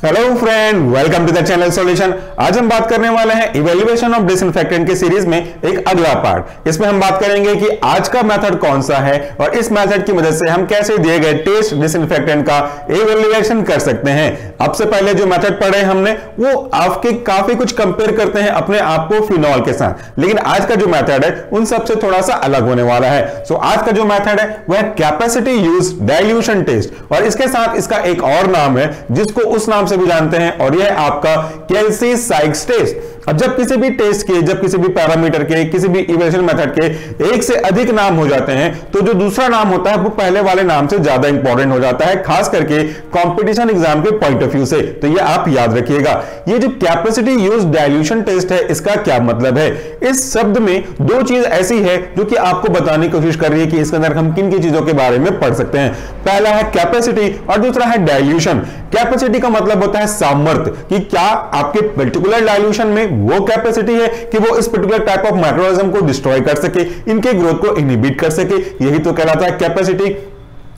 Hello friend, welcome to the channel solution. आज हम बात करने वाले हैं इवैल्यूएशन ऑफ डिसइंफेक्टेंट के सीरीज में एक अगला पार्ट। इसमें हम बात करेंगे कि आज का मेथड कौन सा है और इस मेथड की मदद से हम कैसे दिए गए टेस्ट डिसइंफेक्टेंट का इवैल्यूएशन कर सकते हैं। अब से पहले जो मेथड पढ़े हमने वो आपके काफी कुछ कंपेयर करते हैं अपने आप को फिनॉल के साथ, लेकिन आज का जो मेथड है उन सबसे थोड़ा सा अलग होने वाला है। सो आज का जो मेथड है वह कैपेसिटी यूज डाइल्यूशन टेस्ट और इसके साथ इसका एक और नाम है जिसको उस नाम से भी जानते हैं और यह है आपका केल्सी-साइक्स टेस्ट। अब जब किसी भी टेस्ट के, जब किसी भी पैरामीटर के, किसी भी इवैल्यूएशन मेथड के एक से अधिक नाम हो जाते हैं तो जो दूसरा नाम होता है वो पहले वाले नाम से ज्यादा इंपॉर्टेंट हो जाता है, खास करके कंपटीशन एग्जाम के पॉइंट ऑफ व्यू से। तो ये आप याद रखिएगा। ये जो कैपेसिटी यूज डाइल्यूशन टेस्ट है इसका क्या मतलब है। इस शब्द में दो चीज ऐसी है जो कि आपको बताने की कोशिश कर रही है कि इसके अंदर हम किन की चीजों के बारे में पढ़ सकते हैं। पहला है कैपेसिटी और दूसरा है डाइल्यूशन। कैपेसिटी का मतलब होता है सामर्थ्य, कि क्या आपके पर्टिकुलर डाइल्यूशन में वो कैपेसिटी है कि वो इस पर्टिकुलर टाइप ऑफ माइक्रोऑर्गेनिज्म को डिस्ट्रॉय कर सके, इनके ग्रोथ को इनहिबिट कर सके। यही तो कहलाता है कैपेसिटी।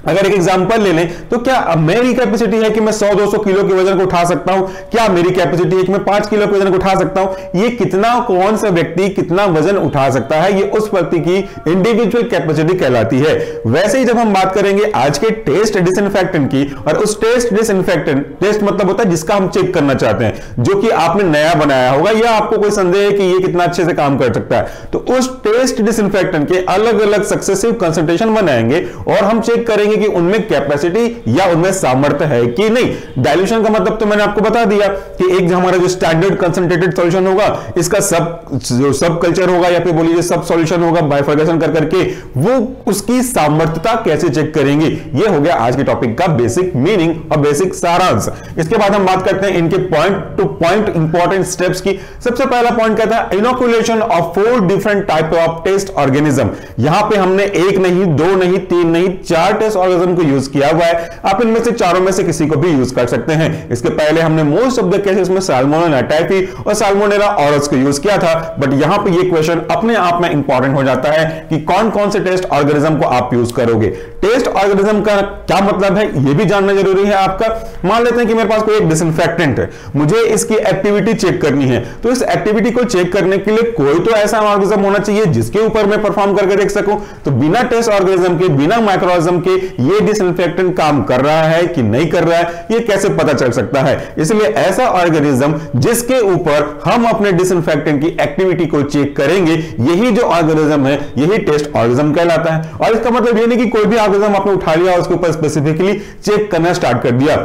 अगर एक एग्जांपल ले लें तो क्या मेरी कैपेसिटी है कि मैं 100-200 किलो के वजन को उठा सकता हूं, क्या मेरी कैपेसिटी है कि मैं 5 किलो के वजन को उठा सकता हूं। ये कितना, कौन सा व्यक्ति कितना वजन उठा सकता है, ये उस व्यक्ति की इंडिविजुअल कैपेसिटी कहलाती है। वैसे ही जब हम बात करेंगे आज के टेस्ट डिसइंफेक्टेंट की, और उस टेस्ट डिसइंफेक्टेंट, टेस्ट मतलब होता है जिसका हम चेक करना चाहते हैं, जो कि आपने नया बनाया होगा या आपको कोई संदेह है कि ये कितना अच्छे से काम कर सकता है, तो उस टेस्ट डिसइंफेक्टेंट के अलग अलग सक्सेसिव कंसंट्रेशन बनाएंगे और हम चेक करेंगे कि उनमें कैपेसिटी या उनमें सामर्थ्य है कि नहीं। डाइल्यूशन का मतलब तो मैंने आपको बता दिया कि एक जो हमारा जो स्टैंडर्ड कंसंट्रेटेड सॉल्यूशन होगा, इसका सब कल्चर होगा या फिर बोलिए सब सॉल्यूशन होगा, बाइफर्गेशन कर करके वो उसकी सामर्थ्यता कैसे चेक करेंगे। ये हो गया आज के टॉपिक का बेसिक मीनिंग और बेसिक सारांश। इसके बाद हम बात करते हैं इनके point to point important steps की। सबसे पहला पॉइंट कहता है inoculation of 4 different type of test organism. यहां पे हमने एक नहीं, दो नहीं, तीन नहीं, 4 टेस्ट ऑर्गेनिज्म को यूज किया हुआ है। आप इनमें से चारों में से किसी को भी यूज कर सकते हैं। इसके पहले हमने मोस्ट ऑफ द केसेस में साल्मोनेला टाइफी और साल्मोनेला ऑरस को यूज किया था, बट यहां पे ये क्वेश्चन अपने आप में इंपॉर्टेंट हो जाता है कि कौन कौन से टेस्ट ऑर्गेनिज्म को आप यूज करोगे। टेस्ट ऑर्गेनिज्म का क्या मतलब है ये भी जानना जरूरी है आपका। मान लेते हैं कि मेरे पास कोई एक डिसइंफेक्टेंट है, मुझे इसकी एक्टिविटी चेक करनी है, तो इस एक्टिविटी को चेक करने के लिए कोई तो ऐसा ऑर्गेनिज्म होना चाहिए जिसके ऊपर मैं परफॉर्म करके देख सकूं। तो बिना टेस्ट ऑर्गेनिज्म के, बिना माइक्रोऑर्गेनिज्म के ये डिसइंफेक्टेंट काम कर रहा है कि नहीं कर रहा है, ये कैसे पता चल सकता है। इसलिए ऐसा ऑर्गेनिज्म जिसके ऊपर हम अपने डिसइंफेक्टेंट की एक्टिविटी को चेक करेंगे, यही जो ऑर्गेनिज्म है यही टेस्ट ऑर्गेनिज्म कहलाता है। और इसका मतलब ये नहीं कि कोई भी ऑर्गेनिज्म आपने उठा लिया और उसके ऊपर स्पेसिफिकली चेक करना स्टार्ट कर दिया।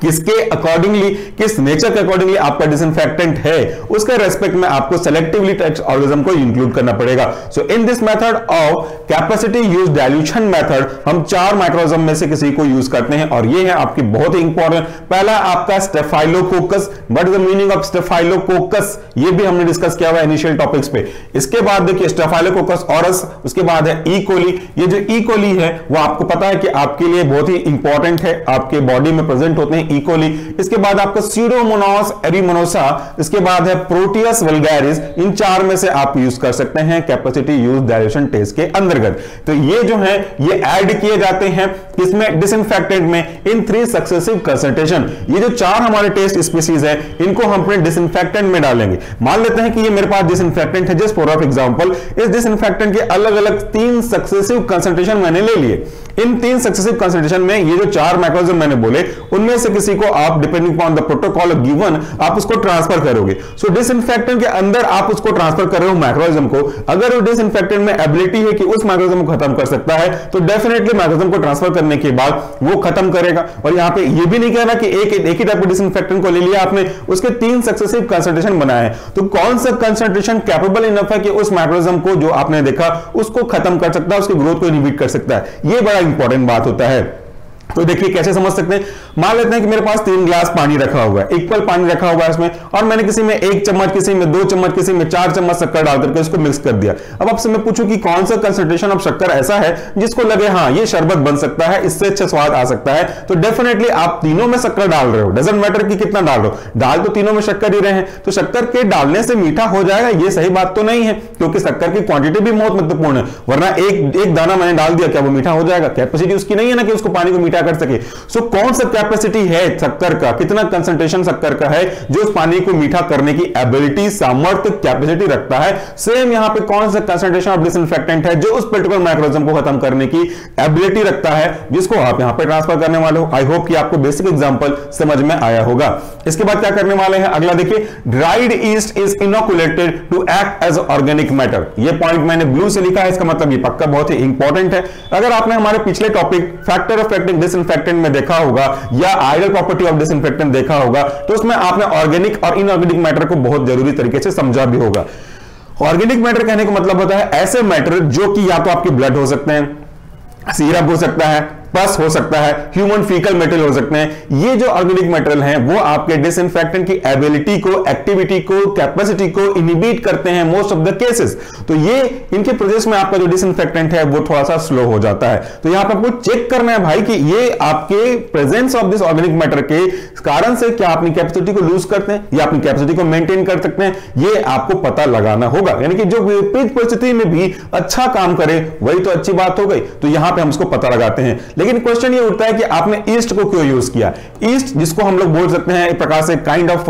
किसके अकॉर्डिंगली, किस नेचर के अकॉर्डिंगली आपका डिसइंफेक्टेंट है, उसके रेस्पेक्ट में आपको सेलेक्टिवली टेस्ट ऑर्गेनिज्म को इंक्लूड करना पड़ेगा। So in this method of capacity use dilution method हम 4 माइक्रोऑर्गेनिज्म में से किसी को यूज करते हैं और ये है आपकी बहुत ही इंपॉर्टेंट। पहला आपका staphylococcus. What is the meaning of staphylococcus, ये भी हमने डिस्कस किया हुआ इनिशियल टॉपिक्स पे। इसके बाद देखिए स्टेफाइलोकोकस ऑरस, उसके बाद है ई कोली। ये जो ई कोली है वो आपको पता है कि आपके लिए बहुत ही इंपॉर्टेंट है, आपके बॉडी में प्रेजेंट होते हैं ई कोली। इसके बाद आपका स्यूडोमोनास एरिमोनोसा, इसके बाद है प्रोटियस वल्गैरिस। इन 4 में से आप यूज कर सकते हैं कैपेसिटी यूज डाइल्यूशन टेस्ट के अंतर्गत। तो ये जो है ये ऐड किए जाते हैं किसमें, डिसइंफेक्टेंट में, इन 3 सक्सेसिव कंसंट्रेशन। ये जो 4 हमारे टेस्ट स्पीसीज है इनको हम अपने डिसइंफेक्टेंट में डालेंगे। मान लेते हैं कि ये मेरे पास डिसइंफेक्टेंट है, जस्ट फॉर ऑफ एग्जांपल इस डिसइंफेक्टेंट के अलग अलग 3 सक्सेसिव कंसंट्रेशन मैंने ले लिए। इन 3 सक्सेसिव कंसंट्रेशन में ये जो 4 माइक्रोऑर्गेनिज्म मैंने बोले उनमें से किसी को आप depending on the protocol given आप उसको ट्रांसफर करोगे। सो डिसइंफेक्टेंट के अंदर आप उसको ट्रांसफर कर रहे हो माइक्रोऑर्गेनिज्म को। अगर वो डिसइंफेक्टेंट में एबिलिटी है कि उस माइक्रोऑर्गेनिज्म को खत्म कर सकता है तो डेफिनेटली माइक्रोऑर्गेनिज्म को ट्रांसफर करने के बाद वो खत्म करेगा। और यहां पे ये भी नहीं कहना कि एक ही टाइप के डिसइंफेक्टेंट को ले लिया आपने, उसके 3 सक्सेसिव कंसंट्रेशन बनाए हैं, तो कौन सा कंसंट्रेशन कैपेबल इनफ है कि उस माइक्रोऑर्गेनिज्म को जो आपने देखा उसको खत्म कर सकता है, उसकी ग्रोथ को इनहिबिट कर सकता है। ये बड़ा इंपॉर्टेंट बात होता है। तो देखिए कैसे समझ सकते हैं। मान लेते हैं कि मेरे पास 3 ग्लास पानी रखा हुआ है, इक्वल पानी रखा हुआ है इसमें, और मैंने किसी में 1 चम्मच, किसी में 2 चम्मच, किसी में 4 चम्मच शक्कर डाल करके उसको मिक्स कर दिया। अब आपसे मैं पूछूं कि कौन सा कंसंट्रेशन ऑफ शक्कर ऐसा है जिसको लगे हाँ ये शरबत बन सकता है, इससे अच्छा स्वाद आ सकता है, तो डेफिनेटली आप तीनों में शक्कर डाल रहे हो, डजंट मैटर कि कितना डाल रहे हो, डाल तो तीनों में शक्कर ही रहे हैं। तो शक्कर के डालने से मीठा हो जाएगा ये सही बात तो नहीं है, क्योंकि शक्कर की क्वांटिटी भी बहुत महत्वपूर्ण है। वरना एक दाना मैंने डाल दिया, क्या वो मीठा हो जाएगा? कैपेसिटी उसकी नहीं है ना कि उसको पानी को मीठा कर सके। सो कौन सा कैपेसिटी है शक्कर का, कितना कंसंट्रेशन शक्कर का है जो उस पानी को मीठा करने की एबिलिटी, सामर्थ्य, कैपेसिटी रखता है। सेम यहां पे कौन सा कंसंट्रेशन ऑफ डिसइंफेक्टेंट है जो उस पर्टिकुलर माइक्रोऑर्गेनिज्म को खत्म करने की एबिलिटी रखता है, जिसको आप यहां पे ट्रांसफर करने वाले हो। आई होप कि आपको बेसिक एग्जांपल समझ में आया होगा। इसके बाद क्या करने वाले हैं, अगला देखिए, dried yeast is inoculated to act as organic matter. ये पॉइंट मैंने ब्लू से लिखा है, इसका मतलब ये पक्का बहुत ही इंपॉर्टेंट है। अगर आपने हमारे पिछले topic factor of acting disinfectant में देखा होगा या आइडियल प्रॉपर्टी ऑफ डिसइंफेक्टेंट देखा होगा तो उसमें आपने ऑर्गेनिक और इनऑर्गेनिक मैटर को बहुत जरूरी तरीके से समझा भी होगा। ऑर्गेनिक मैटर कहने का मतलब होता है ऐसे मैटर जो कि या तो आपके ब्लड हो सकते हैं, सीरप हो सकता है, पस हो सकता है, ह्यूमन फीकल मटेरियल हो सकते हैं। ये जो ऑर्गेनिक मटेरियल हैं वो आपके डिसइंफेक्टेंट की एबिलिटी को, एक्टिविटी को, कैपेसिटी को इनहिबिट करते हैं मोस्ट ऑफ द केसेस। तो ये इनके प्रोसेस में आपका जो डिसइंफेक्टेंट है वो थोड़ा सा स्लो हो जाता है। तो यहां पर आपको चेक करना है भाई कि ये आपके presence of this organic matter के कारण से क्या अपनी कैपेसिटी को लूज करते हैं या अपनी कैपेसिटी को मेंटेन कर सकते हैं, ये आपको पता लगाना होगा। यानी कि जो विपरीत परिस्थिति में भी अच्छा काम करे वही तो अच्छी बात हो गई। तो यहां पे हम उसको पता लगाते हैं। लेकिन क्वेश्चन ये उठता है कि आपने ईस्ट को क्यों यूज किया। ईस्ट जिसको हम लोग बोल सकते हैं एक प्रकार से काइंड ऑफ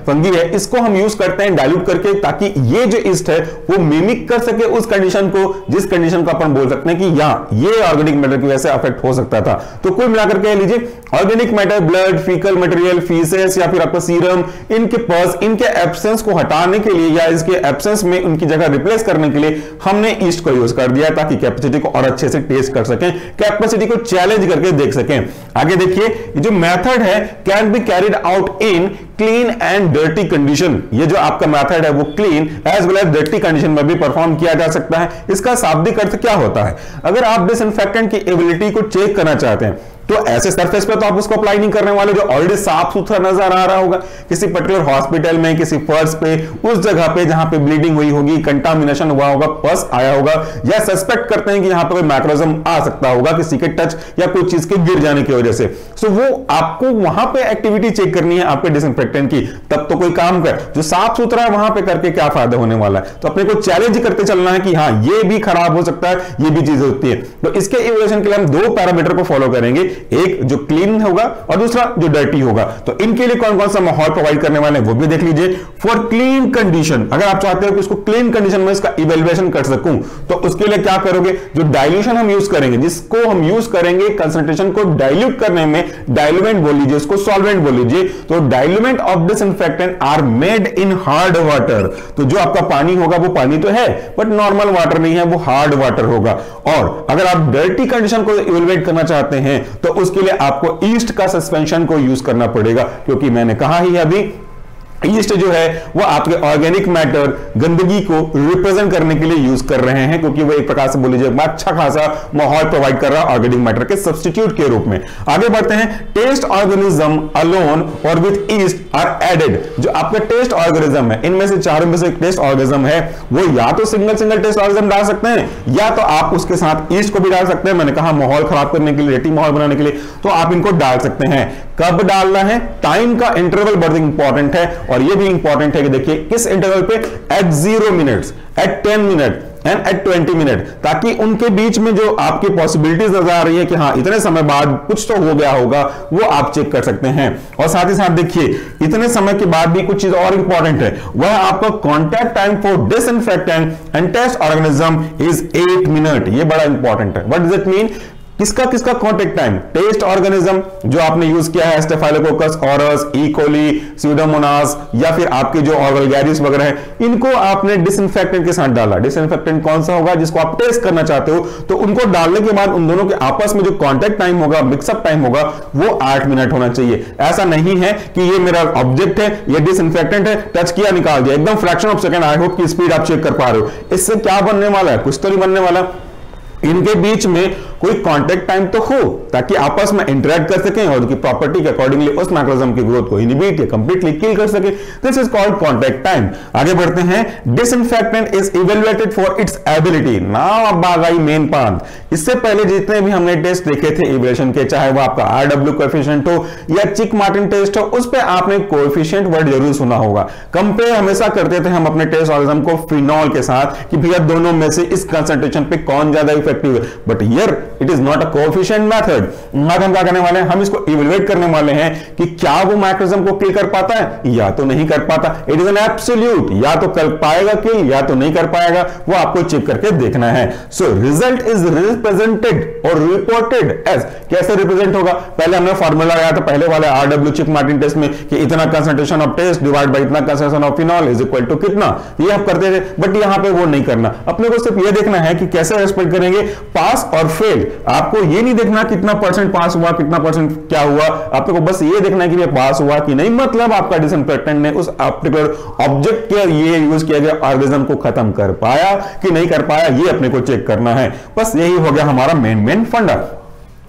फंगी है, इसको हम यूज करते हैं डाइल्यूट करके ताकि ये जो ईस्ट है वो मिमिक कर सके उस कंडीशन को जिस कंडीशन को अपन बोल सकते हैं कि यहां ये ऑर्गेनिक मैटर की वजह से अफेक्ट हो सकता था। तो कुल मिलाकर के लीजिए organic matter, blood, faecal material, faeces या फिर आपका सीरम, इनके पस, इनके एब्सेंस को हटाने के लिए या इसके एब्सेंस में उनकी जगह रिप्लेस करने के लिए हमने ईस्ट को यूज कर दिया ताकि कैपेसिटी को और अच्छे से टेस्ट कर सकें, कैपेसिटी को चैलेंज करके देख सकें। आगे देखिए, ये जो मेथड है can be carried out in clean and dirty condition. ये जो आपका मेथड है वो clean as well as dirty condition में भी परफॉर्म किया जा सकता है। इसका शाब्दिक अर्थ क्या होता है, अगर आप डिसइंफेक्टेंट की एबिलिटी को चेक करना चाहते हैं तो ऐसे सरफेस पे तो आप उसको अप्लाई नहीं करने वाले जो ऑलरेडी साफ सुथरा नजर आ रहा होगा। किसी पर्टिकुलर हॉस्पिटल में, किसी फर्श पे, उस जगह पे जहां पे ब्लीडिंग हुई होगी, कंटामिनेशन हुआ होगा, पस आया होगा या सस्पेक्ट करते हैं कि यहां पे कोई माइक्रोऑर्गेनिज्म आ सकता होगा किसी के टच या कोई चीज के गिर जाने की वजह से। सो वो आपको वहां पे एक्टिविटी चेक करनी है आपके डिसइंफेक्टेंट की, तब तो कोई काम कर। जो साफ सुथरा है वहां पे करके क्या फायदा होने वाला है। तो अपने को चैलेंज करते चलना है कि हाँ ये भी खराब हो सकता है, ये भी चीजें होती है। तो इसके इवैल्यूएशन के लिए हम दो पैरामीटर को फॉलो करेंगे, एक जो क्लीन होगा और दूसरा जो डर्टी होगा। तो इनके लिए कौन कौन सा माहौल प्रोवाइड करने वाले हैं वो भी देख लीजिए। फॉर क्लीन कंडीशन, अगर आप चाहते हो कि इसको क्लीन कंडीशन में इसका इवैल्यूएशन कर सकूं तो उसके लिए क्या करोगे, जो डाइल्यूशन हम यूज करेंगे, जिसको हम यूज करेंगे कंसंट्रेशन को डाइल्यूट करने में, डाइल्यूमेंट बोल लीजिए, उसको सॉल्वेंट बोल लीजिए। तो dilutions of disinfectant are made in hard water. तो जो आपका पानी होगा वो पानी तो है बट नॉर्मल वाटर नहीं है, वो हार्ड वाटर होगा। और अगर आप डर्टी कंडीशन को इवैल्यूएट करना चाहते हैं तो उसके लिए आपको ईस्ट का सस्पेंशन को यूज करना पड़ेगा, क्योंकि मैंने कहा ही अभी ईस्ट जो है वो आपके ऑर्गेनिक मैटर, गंदगी को रिप्रेजेंट करने के लिए यूज कर रहे हैं, क्योंकि वो एक प्रकार से बोल लीजिए अच्छा खासा माहौल प्रोवाइड कर रहा है ऑर्गेनिक मैटर के सब्स्टिट्यूट के रूप में। आगे बढ़ते हैं, टेस्ट ऑर्गेनिज्म अलोन और विद ईस्ट आर एडेड। जो आपका टेस्ट ऑर्गेनिज्म है, इनमें से चारों में से एक टेस्ट ऑर्गेनिज्म है, वो या तो सिंगल टेस्ट ऑर्गेनिज्म डाल सकते हैं या तो आप उसके साथ ईस्ट को भी डाल सकते हैं। मैंने कहा माहौल खराब करने के लिए, रेटी माहौल बनाने के लिए, तो आप इनको डाल सकते हैं। कब डालना है, टाइम का इंटरवल बहुत इंपॉर्टेंट है और ये भी इंपॉर्टेंट है कि देखिए किस इंटरवल पे, at 0 minutes, at 10 minute and at 20 minute, ताकि उनके बीच में जो आपकी पॉसिबिलिटीज नजर आ रही है कि हाँ इतने समय बाद कुछ तो हो गया होगा, वो आप चेक कर सकते हैं। और साथ ही साथ देखिए इतने समय के बाद भी कुछ चीज और इंपॉर्टेंट है, वह आपका contact time for disinfectant and test organism is 8 minute. ये बड़ा इंपॉर्टेंट है। व्हाट डज इट मीन, किसका किसका कॉन्टेक्ट टाइम, टेस्ट ऑर्गेनिज्म जो आपने यूज किया है स्टेफाइलोकोकस ऑरस, ई कोली, स्यूडोमोनास या फिर आपके जो ऑर्गेलगैरिस वगैरह है, इनको आपने डिसइंफेक्टेंट के साथ डाला। डिसइंफेक्टेंट कौन सा होगा जिसको आप टेस्ट करना चाहते हो, तो उनको डालने के बाद उन दोनों के आपस में जो कॉन्टेक्ट टाइम होगा, मिक्सअप टाइम होगा, वो 8 मिनट होना चाहिए। ऐसा नहीं है कि ये मेरा ऑब्जेक्ट है, ये डिसइंफेक्टेंट है, टच किया निकाल दिया, एकदम fraction of second. I hope की स्पीड आप चेक कर पा रहे हो। इससे क्या बनने वाला है, कुछ तो नहीं बनने वाला, इनके बीच में कोई कांटेक्ट टाइम तो हो ताकि आपस में इंटरेक्ट कर सकें और उनकी प्रॉपर्टी के अकॉर्डिंगली उस मैकेनिज्म की ग्रोथ को इनहिबिट या कंप्लीटली किल कर सके। This is called contact time. आगे बढ़ते हैं, disinfectant is evaluated for its ability. Now अब आ गई मेन पार्ट। इससे पहले जितने भी हमने टेस्ट देखे थे इवैल्यूएशन के, चाहे वो आपका आरडब्ल्यू कोएफिशिएंट हो या चिक मार्टिन टेस्ट हो, उस पे आपने कोएफिशिएंट वर्ड जरूर सुना होगा। कंपेयर हमेशा करते थे हम अपने टेस्ट ऑर्गेनिज्म को फिनॉल के साथ कि भैया दोनों में से इस कंसंट्रेशन पे कौन ज्यादा इफेक्टिव है। But here it is not a coefficient method. हम क्या करने वाले हैं, हम इसको इवैल्यूएट करने वाले हैं कि क्या वो मैक्रोजम को किल कर पाता है या तो नहीं कर पाता। इट इज एन एब्सोल्यूट, या तो कर पाएगा किल या तो नहीं कर पाएगा, वो आपको चेक करके देखना है। सो रिजल्ट इज रिप्रेजेंटेड और रिपोर्टेड एज, कैसे रिप्रेजेंट होगा, पहले हमने फॉर्मूला लगाया था पहले वाले RW चिक मार्टिन टेस्ट में कि इतना concentration of test divide by इतना concentration of phenol is equal to कितना, ये आप करते थे। बट यहां पे वो नहीं करना, अपने को सिर्फ ये देखना है कि कैसे रेस्पेक्ट करेंगे पास और फेल। आपको ये नहीं देखना कितना परसेंट पास हुआ कितना परसेंट क्या हुआ, आपको बस ये देखना है कि ये पास हुआ कि नहीं, मतलब आपका डिसइंफेक्टेंट ने उस पर्टिकुलर ऑब्जेक्ट के ये यूज किया गया ऑर्गेनिज्म को खत्म कर पाया कि नहीं कर पाया, ये अपने को चेक करना है। बस यही हो गया हमारा मेन फंडा।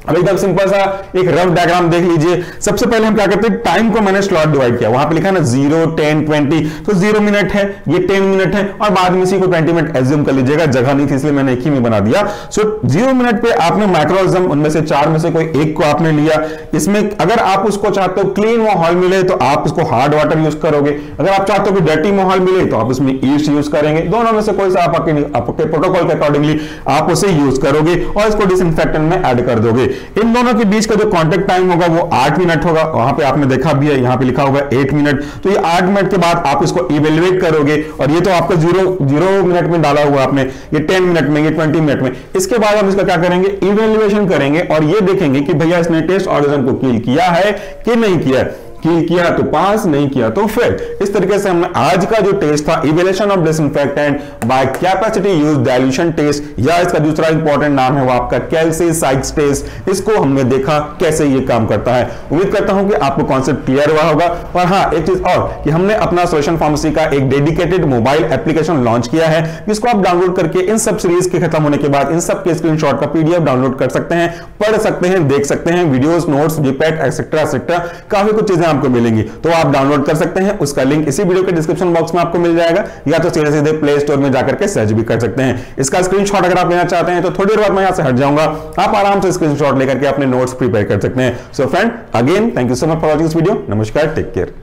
अब एकदम सिंपल सा एक रफ डायग्राम देख लीजिए। सबसे पहले हम क्या करते हैं, टाइम को मैंने स्लॉट डिवाइड किया, वहां पे लिखा है ना 0, 10, 20, तो 0 मिनट है, ये 10 मिनट है और बाद में इसी को 20 मिनट एज्यूम कर लीजिएगा, जगह नहीं थी इसलिए मैंने एक ही में बना दिया। सो 0 मिनट पे आपने माइक्रोऑर्गेनिज्म उनमें से 4 में से कोई एक को आपने लिया। इसमें अगर आप उसको चाहते हो क्लीन माहौल मिले तो आप उसको हार्ड वाटर यूज करोगे, अगर आप चाहते हो कि डर्टी माहौल मिले तो आप उसमें ईस्ट यूज करेंगे। दोनों में से कोई सा आपके प्रोटोकॉल के अकॉर्डिंगली आप उसे यूज करोगे और इसको डिसइंफेक्टेंट में ऐड कर दोगे। इन दोनों के बीच का जो कांटेक्ट टाइम होगा वो 8 मिनट होगा, वहां पे आपने देखा भी है, यहां पे लिखा होगा 8 मिनट। तो ये 8 मिनट के बाद आप इसको इवेल्युएट करोगे और ये तो आपका 0 मिनट में डाला हुआ आपने, ये 10 मिनट में, ये 20 मिनट में। इसके बाद हम इसका क्या करेंगे, इवेल्युएशन करेंगे और ये देखेंगे कि भैया इसने टेस्ट ऑर्गेनिज्म को किल किया है कि नहीं किया। किल किया तो पास, नहीं किया तो फेल। इस तरीके से हमने आज का जो टेस्ट था evaluation of disinfectant by capacity use dilution test, या इसका दूसरा इंपॉर्टेंट नाम है वो आपका केल्सी-साइक्स टेस्ट, इसको हमने देखा कैसे ये काम करता है। उम्मीद करता हूं कि आपको कॉन्सेप्ट क्लियर हुआ होगा। और हाँ, एक चीज और कि हमने अपना सोल्यूशन फार्मेसी का एक डेडिकेटेड मोबाइल एप्लीकेशन लॉन्च किया है, जिसको आप डाउनलोड करके इन सब सीरीज के खत्म होने के बाद इन सब के स्क्रीनशॉट का PDF डाउनलोड कर सकते हैं, पढ़ सकते हैं, देख सकते हैं, वीडियोस, नोट्स, जीपैट एक्सेट्रा काफी कुछ चीजें आपको मिलेंगी। तो आप डाउनलोड कर सकते हैं, उसका लिंक इसी वीडियो के डिस्क्रिप्शन बॉक्स में आपको मिल जाएगा, या तो सीधे प्ले स्टोर में जाकर के सर्च भी कर सकते हैं। इसका स्क्रीनशॉट अगर आप लेना चाहते हैं तो थोड़ी देर बाद मैं यहां से हट जाऊंगा, आप आराम से स्क्रीनशॉट लेकर के अपने नोट्स प्रिपेयर कर सकते हैं। So friend, again thank you so much for watching this video. नमस्कार, टेक केयर।